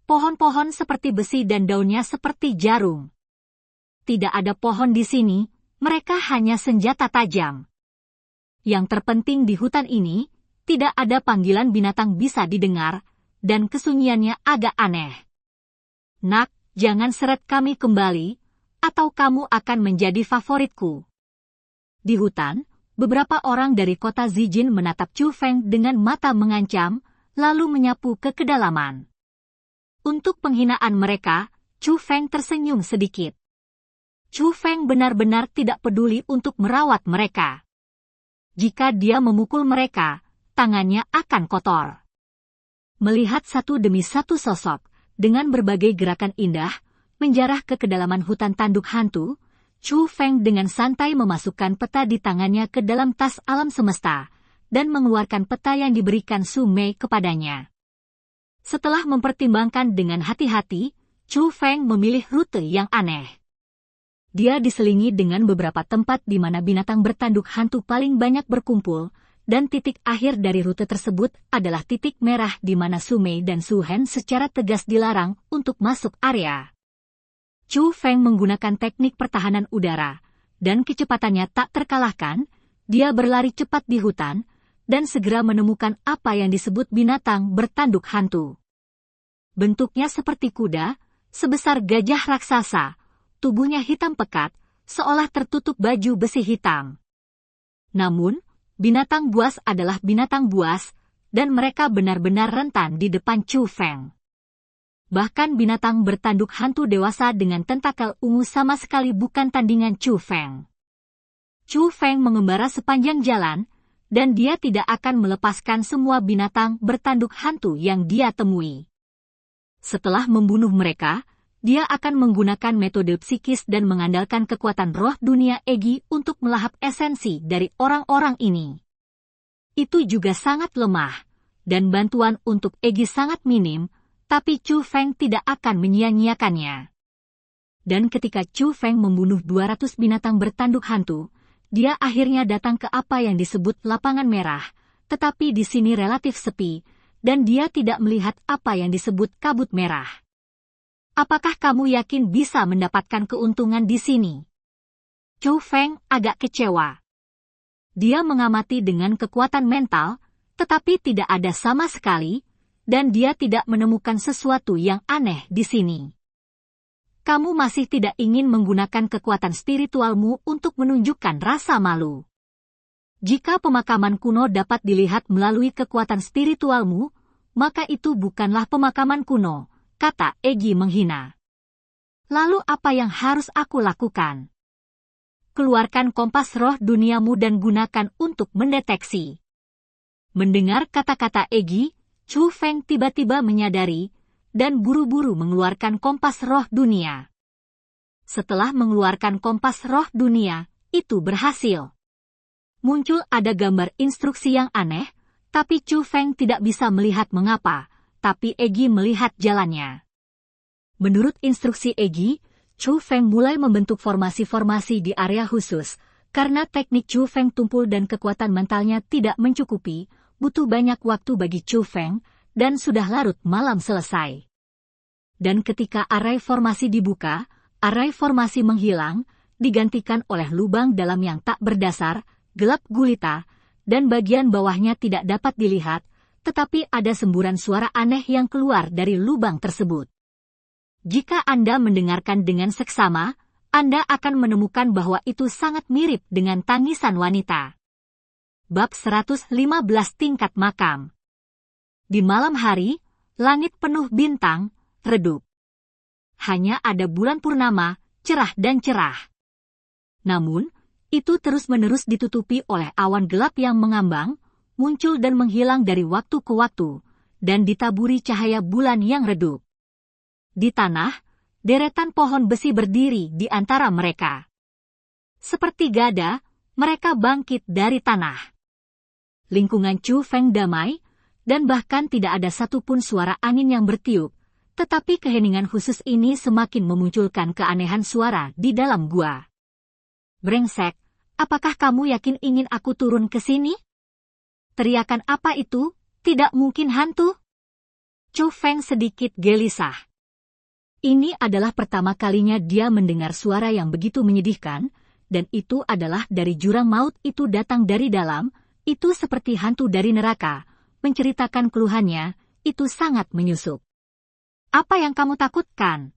Pohon-pohon seperti besi dan daunnya seperti jarum. Tidak ada pohon di sini, mereka hanya senjata tajam. Yang terpenting di hutan ini, tidak ada panggilan binatang bisa didengar, dan kesunyiannya agak aneh. Nak, jangan seret kami kembali, atau kamu akan menjadi favoritku. Di hutan, beberapa orang dari kota Zijin menatap Chu Feng dengan mata mengancam, lalu menyapu ke kedalaman. Untuk penghinaan mereka, Chu Feng tersenyum sedikit. Chu Feng benar-benar tidak peduli untuk merawat mereka. Jika dia memukul mereka, tangannya akan kotor. Melihat satu demi satu sosok, dengan berbagai gerakan indah, menjarah ke kedalaman hutan tanduk hantu, Chu Feng dengan santai memasukkan peta di tangannya ke dalam tas alam semesta, dan mengeluarkan peta yang diberikan Su Mei kepadanya. Setelah mempertimbangkan dengan hati-hati, Chu Feng memilih rute yang aneh. Dia diselingi dengan beberapa tempat di mana binatang bertanduk hantu paling banyak berkumpul, dan titik akhir dari rute tersebut adalah titik merah di mana Su Mei dan Su Hen secara tegas dilarang untuk masuk area. Chu Feng menggunakan teknik pertahanan udara, dan kecepatannya tak terkalahkan, dia berlari cepat di hutan, dan segera menemukan apa yang disebut binatang bertanduk hantu. Bentuknya seperti kuda, sebesar gajah raksasa, tubuhnya hitam pekat, seolah tertutup baju besi hitam. Namun, binatang buas adalah binatang buas, dan mereka benar-benar rentan di depan Chu Feng. Bahkan binatang bertanduk hantu dewasa dengan tentakel ungu sama sekali bukan tandingan Chu Feng. Chu Feng mengembara sepanjang jalan, dan dia tidak akan melepaskan semua binatang bertanduk hantu yang dia temui. Setelah membunuh mereka, dia akan menggunakan metode psikis dan mengandalkan kekuatan roh dunia Egi untuk melahap esensi dari orang-orang ini. Itu juga sangat lemah, dan bantuan untuk Egi sangat minim, tapi Chu Feng tidak akan menyia-nyiakannya. Dan ketika Chu Feng membunuh 200 binatang bertanduk hantu, dia akhirnya datang ke apa yang disebut lapangan merah, tetapi di sini relatif sepi, dan dia tidak melihat apa yang disebut kabut merah. Apakah kamu yakin bisa mendapatkan keuntungan di sini? Chu Feng agak kecewa. Dia mengamati dengan kekuatan mental, tetapi tidak ada sama sekali, dan dia tidak menemukan sesuatu yang aneh di sini. Kamu masih tidak ingin menggunakan kekuatan spiritualmu untuk menunjukkan rasa malu. Jika pemakaman kuno dapat dilihat melalui kekuatan spiritualmu, maka itu bukanlah pemakaman kuno, kata Egi menghina. Lalu apa yang harus aku lakukan? Keluarkan kompas roh duniamu dan gunakan untuk mendeteksi. Mendengar kata-kata Egi, Chu Feng tiba-tiba menyadari, dan buru-buru mengeluarkan kompas roh dunia. Setelah mengeluarkan kompas roh dunia, itu berhasil. Muncul ada gambar instruksi yang aneh, tapi Chu Feng tidak bisa melihat mengapa, tapi Egi melihat jalannya. Menurut instruksi Egi, Chu Feng mulai membentuk formasi-formasi di area khusus, Karena teknik Chu Feng tumpul dan kekuatan mentalnya tidak mencukupi, butuh banyak waktu bagi Chu Feng, dan sudah larut malam selesai. Dan ketika arai formasi dibuka, arai formasi menghilang, digantikan oleh lubang dalam yang tak berdasar, gelap gulita, dan bagian bawahnya tidak dapat dilihat, tetapi ada semburan suara aneh yang keluar dari lubang tersebut. Jika Anda mendengarkan dengan seksama, Anda akan menemukan bahwa itu sangat mirip dengan tangisan wanita. Bab 115 Tingkat Makam. Di malam hari, langit penuh bintang, redup. Hanya ada bulan purnama, cerah dan cerah. Namun, itu terus-menerus ditutupi oleh awan gelap yang mengambang, muncul dan menghilang dari waktu ke waktu, dan ditaburi cahaya bulan yang redup. Di tanah, deretan pohon besi berdiri di antara mereka. Seperti gada, mereka bangkit dari tanah. Lingkungan Chu Feng damai, dan bahkan tidak ada satupun suara angin yang bertiup, tetapi keheningan khusus ini semakin memunculkan keanehan suara di dalam gua. Brengsek, apakah kamu yakin ingin aku turun ke sini? Teriakan apa itu? Tidak mungkin hantu? Chu Feng sedikit gelisah. Ini adalah pertama kalinya dia mendengar suara yang begitu menyedihkan, dan itu adalah dari jurang maut itu datang dari dalam, itu seperti hantu dari neraka, menceritakan keluhannya, itu sangat menyusup. Apa yang kamu takutkan?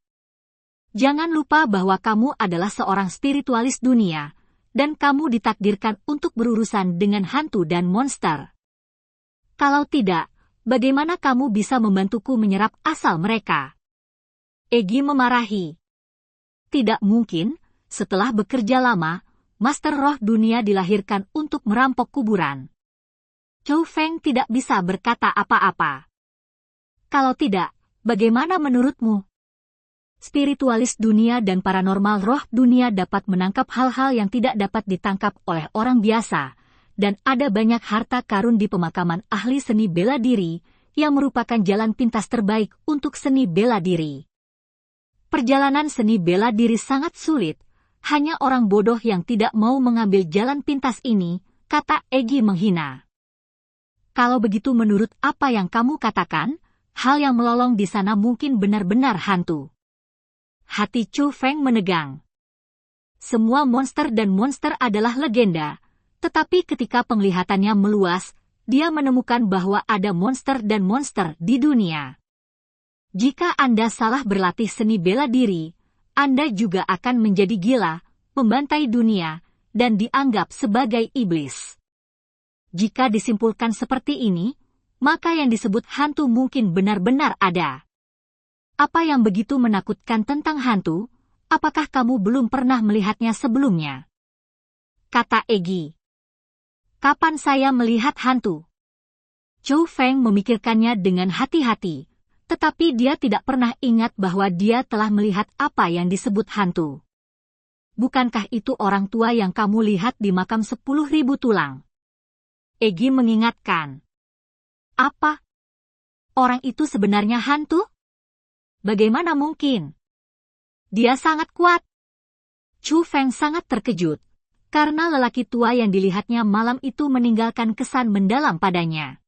Jangan lupa bahwa kamu adalah seorang spiritualis dunia, dan kamu ditakdirkan untuk berurusan dengan hantu dan monster. Kalau tidak, bagaimana kamu bisa membantuku menyerap asal mereka? Egi memarahi. Tidak mungkin, setelah bekerja lama, Master Roh Dunia dilahirkan untuk merampok kuburan. Chu Feng tidak bisa berkata apa-apa. Kalau tidak, bagaimana menurutmu? Spiritualis dunia dan paranormal roh dunia dapat menangkap hal-hal yang tidak dapat ditangkap oleh orang biasa, dan ada banyak harta karun di pemakaman ahli seni bela diri, yang merupakan jalan pintas terbaik untuk seni bela diri. Perjalanan seni bela diri sangat sulit, hanya orang bodoh yang tidak mau mengambil jalan pintas ini, kata Egi menghina. Kalau begitu menurut apa yang kamu katakan, hal yang melolong di sana mungkin benar-benar hantu. Hati Chu Feng menegang. Semua monster dan monster adalah legenda, tetapi ketika penglihatannya meluas, dia menemukan bahwa ada monster dan monster di dunia. Jika Anda salah berlatih seni bela diri, Anda juga akan menjadi gila, membantai dunia, dan dianggap sebagai iblis. Jika disimpulkan seperti ini, maka yang disebut hantu mungkin benar-benar ada. Apa yang begitu menakutkan tentang hantu? Apakah kamu belum pernah melihatnya sebelumnya? Kata Egi. Kapan saya melihat hantu? Chu Feng memikirkannya dengan hati-hati, tetapi dia tidak pernah ingat bahwa dia telah melihat apa yang disebut hantu. Bukankah itu orang tua yang kamu lihat di makam 10.000 tulang? Egi mengingatkan. Apa? Orang itu sebenarnya hantu? Bagaimana mungkin? Dia sangat kuat. Chu Feng sangat terkejut, karena lelaki tua yang dilihatnya malam itu meninggalkan kesan mendalam padanya.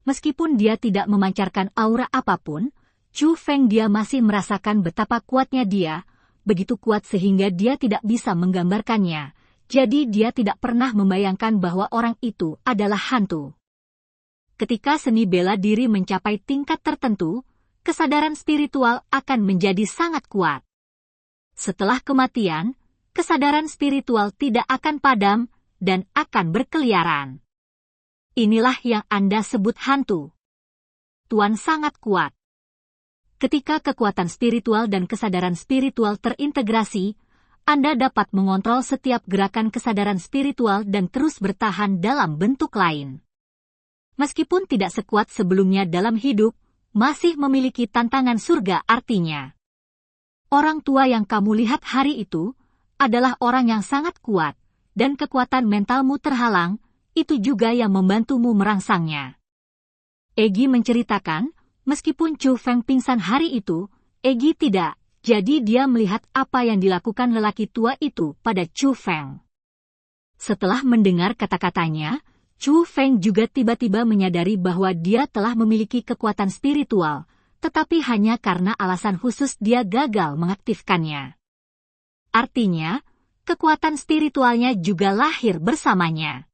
Meskipun dia tidak memancarkan aura apapun, Chu Feng dia masih merasakan betapa kuatnya dia, begitu kuat sehingga dia tidak bisa menggambarkannya, jadi dia tidak pernah membayangkan bahwa orang itu adalah hantu. Ketika seni bela diri mencapai tingkat tertentu, kesadaran spiritual akan menjadi sangat kuat. Setelah kematian, kesadaran spiritual tidak akan padam dan akan berkeliaran. Inilah yang Anda sebut hantu. Tuan sangat kuat. Ketika kekuatan spiritual dan kesadaran spiritual terintegrasi, Anda dapat mengontrol setiap gerakan kesadaran spiritual dan terus bertahan dalam bentuk lain. Meskipun tidak sekuat sebelumnya dalam hidup, masih memiliki tantangan surga artinya. Orang tua yang kamu lihat hari itu, adalah orang yang sangat kuat, dan kekuatan mentalmu terhalang, itu juga yang membantumu merangsangnya. Egi menceritakan, meskipun Chu Feng pingsan hari itu, Egi tidak, jadi dia melihat apa yang dilakukan lelaki tua itu pada Chu Feng. Setelah mendengar kata-katanya, Chu Feng juga tiba-tiba menyadari bahwa dia telah memiliki kekuatan spiritual, tetapi hanya karena alasan khusus dia gagal mengaktifkannya. Artinya, kekuatan spiritualnya juga lahir bersamanya.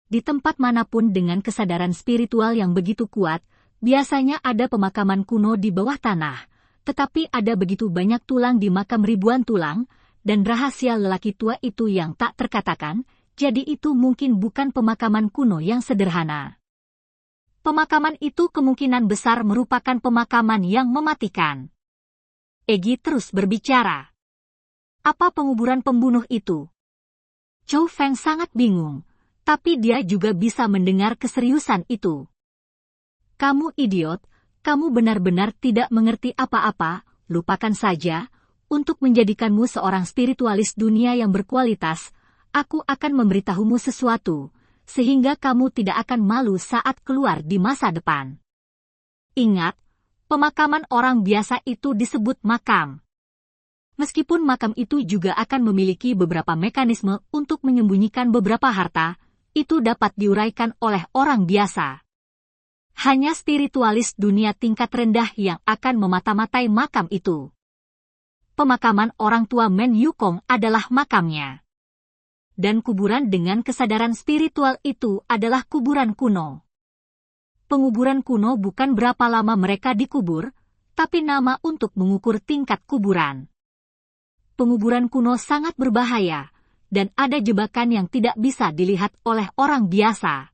Di tempat manapun dengan kesadaran spiritual yang begitu kuat, biasanya ada pemakaman kuno di bawah tanah, tetapi ada begitu banyak tulang di makam ribuan tulang, dan rahasia lelaki tua itu yang tak terkatakan, jadi itu mungkin bukan pemakaman kuno yang sederhana. Pemakaman itu kemungkinan besar merupakan pemakaman yang mematikan. Egi terus berbicara. Apa penguburan pembunuh itu? Chow Feng sangat bingung, tapi dia juga bisa mendengar keseriusan itu. Kamu idiot, kamu benar-benar tidak mengerti apa-apa, lupakan saja. Untuk menjadikanmu seorang spiritualis dunia yang berkualitas, aku akan memberitahumu sesuatu, sehingga kamu tidak akan malu saat keluar di masa depan. Ingat, pemakaman orang biasa itu disebut makam. Meskipun makam itu juga akan memiliki beberapa mekanisme untuk menyembunyikan beberapa harta, itu dapat diuraikan oleh orang biasa. Hanya spiritualis dunia tingkat rendah yang akan memata-matai makam itu. Pemakaman orang tua Men Yukong adalah makamnya. Dan kuburan dengan kesadaran spiritual itu adalah kuburan kuno. Penguburan kuno bukan berapa lama mereka dikubur, tapi nama untuk mengukur tingkat kuburan. Penguburan kuno sangat berbahaya, dan ada jebakan yang tidak bisa dilihat oleh orang biasa.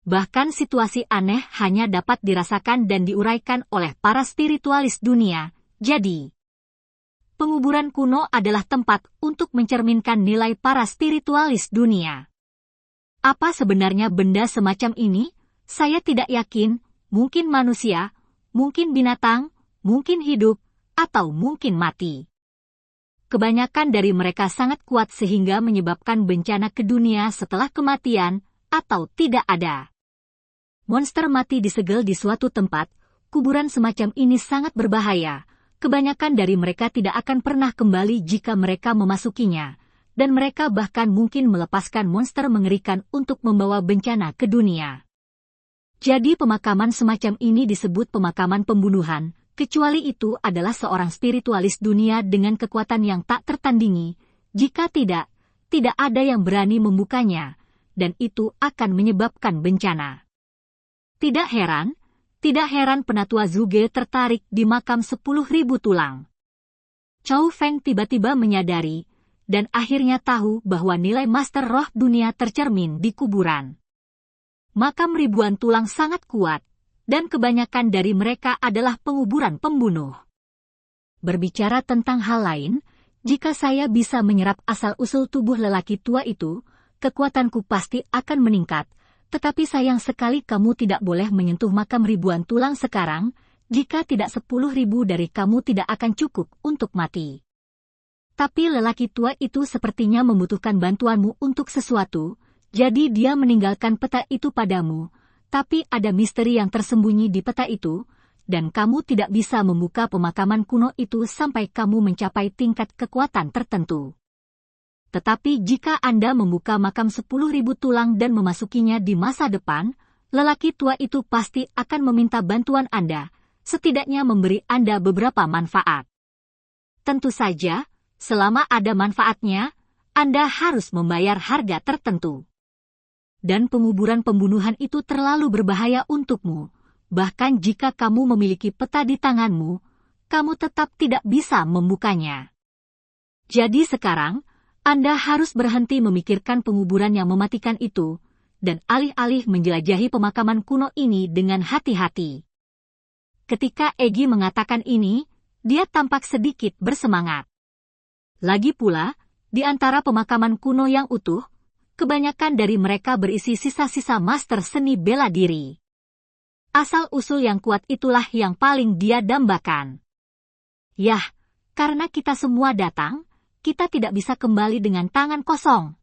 Bahkan situasi aneh hanya dapat dirasakan dan diuraikan oleh para spiritualis dunia, jadi penguburan kuno adalah tempat untuk mencerminkan nilai para spiritualis dunia. Apa sebenarnya benda semacam ini? Saya tidak yakin, mungkin manusia, mungkin binatang, mungkin hidup, atau mungkin mati. Kebanyakan dari mereka sangat kuat sehingga menyebabkan bencana ke dunia setelah kematian, atau tidak ada. Monster mati disegel di suatu tempat, kuburan semacam ini sangat berbahaya. Kebanyakan dari mereka tidak akan pernah kembali jika mereka memasukinya, dan mereka bahkan mungkin melepaskan monster mengerikan untuk membawa bencana ke dunia. Jadi pemakaman semacam ini disebut pemakaman pembunuhan, kecuali itu adalah seorang spiritualis dunia dengan kekuatan yang tak tertandingi. Jika tidak, tidak ada yang berani membukanya, dan itu akan menyebabkan bencana. Tidak heran penatua Zuge tertarik di makam 10.000 tulang. Chow Feng tiba-tiba menyadari, dan akhirnya tahu bahwa nilai master roh dunia tercermin di kuburan. Makam ribuan tulang sangat kuat, dan kebanyakan dari mereka adalah penguburan pembunuh. Berbicara tentang hal lain, jika saya bisa menyerap asal-usul tubuh lelaki tua itu, kekuatanku pasti akan meningkat. Tetapi sayang sekali kamu tidak boleh menyentuh makam ribuan tulang sekarang, jika tidak 10.000 dari kamu tidak akan cukup untuk mati. Tapi lelaki tua itu sepertinya membutuhkan bantuanmu untuk sesuatu, jadi dia meninggalkan peta itu padamu, tapi ada misteri yang tersembunyi di peta itu, dan kamu tidak bisa membuka pemakaman kuno itu sampai kamu mencapai tingkat kekuatan tertentu. Tetapi jika Anda membuka makam 10.000 tulang dan memasukinya di masa depan, lelaki tua itu pasti akan meminta bantuan Anda, setidaknya memberi Anda beberapa manfaat. Tentu saja, selama ada manfaatnya, Anda harus membayar harga tertentu. Dan penguburan pembunuhan itu terlalu berbahaya untukmu, bahkan jika kamu memiliki peta di tanganmu, kamu tetap tidak bisa membukanya. Jadi sekarang, Anda harus berhenti memikirkan penguburan yang mematikan itu, dan alih-alih menjelajahi pemakaman kuno ini dengan hati-hati. Ketika Egi mengatakan ini, dia tampak sedikit bersemangat. Lagi pula, di antara pemakaman kuno yang utuh, kebanyakan dari mereka berisi sisa-sisa master seni bela diri. Asal-usul yang kuat itulah yang paling dia dambakan. Yah, karena kita semua datang, kita tidak bisa kembali dengan tangan kosong.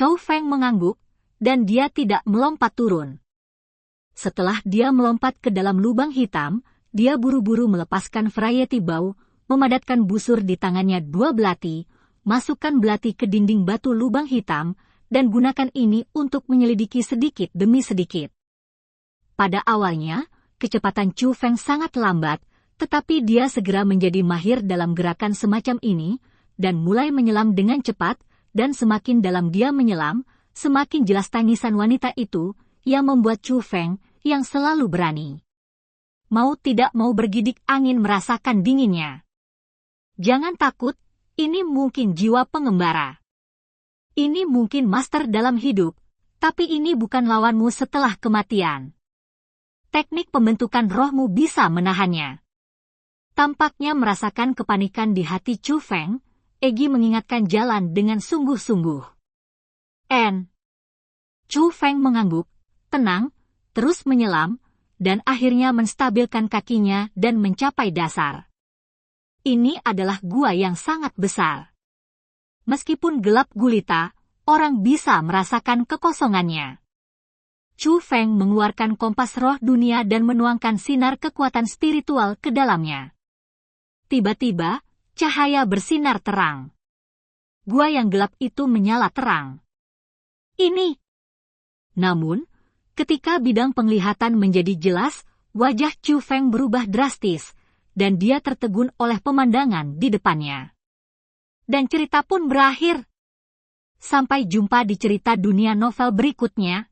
Chow Feng mengangguk, dan dia tidak melompat turun. Setelah dia melompat ke dalam lubang hitam, dia buru-buru melepaskan variety bow, memadatkan busur di tangannya 2 belati, masukkan belati ke dinding batu lubang hitam, dan gunakan ini untuk menyelidiki sedikit demi sedikit. Pada awalnya, kecepatan Chu Feng sangat lambat, tetapi dia segera menjadi mahir dalam gerakan semacam ini, dan mulai menyelam dengan cepat, dan semakin dalam dia menyelam, semakin jelas tangisan wanita itu, yang membuat Chu Feng, yang selalu berani, mau tidak mau bergidik angin merasakan dinginnya. Jangan takut, ini mungkin jiwa pengembara. Ini mungkin master dalam hidup, tapi ini bukan lawanmu setelah kematian. Teknik pembentukan rohmu bisa menahannya. Tampaknya merasakan kepanikan di hati Chu Feng, Egi mengingatkan jalan dengan sungguh-sungguh. Chu Feng mengangguk, tenang, terus menyelam, dan akhirnya menstabilkan kakinya dan mencapai dasar. Ini adalah gua yang sangat besar. Meskipun gelap gulita, orang bisa merasakan kekosongannya. Chu Feng mengeluarkan kompas roh dunia dan menuangkan sinar kekuatan spiritual ke dalamnya. Tiba-tiba, cahaya bersinar terang. Gua yang gelap itu menyala terang. Ini. Namun, ketika bidang penglihatan menjadi jelas, wajah Chu Feng berubah drastis, dan dia tertegun oleh pemandangan di depannya. Dan cerita pun berakhir. Sampai jumpa di cerita dunia novel berikutnya.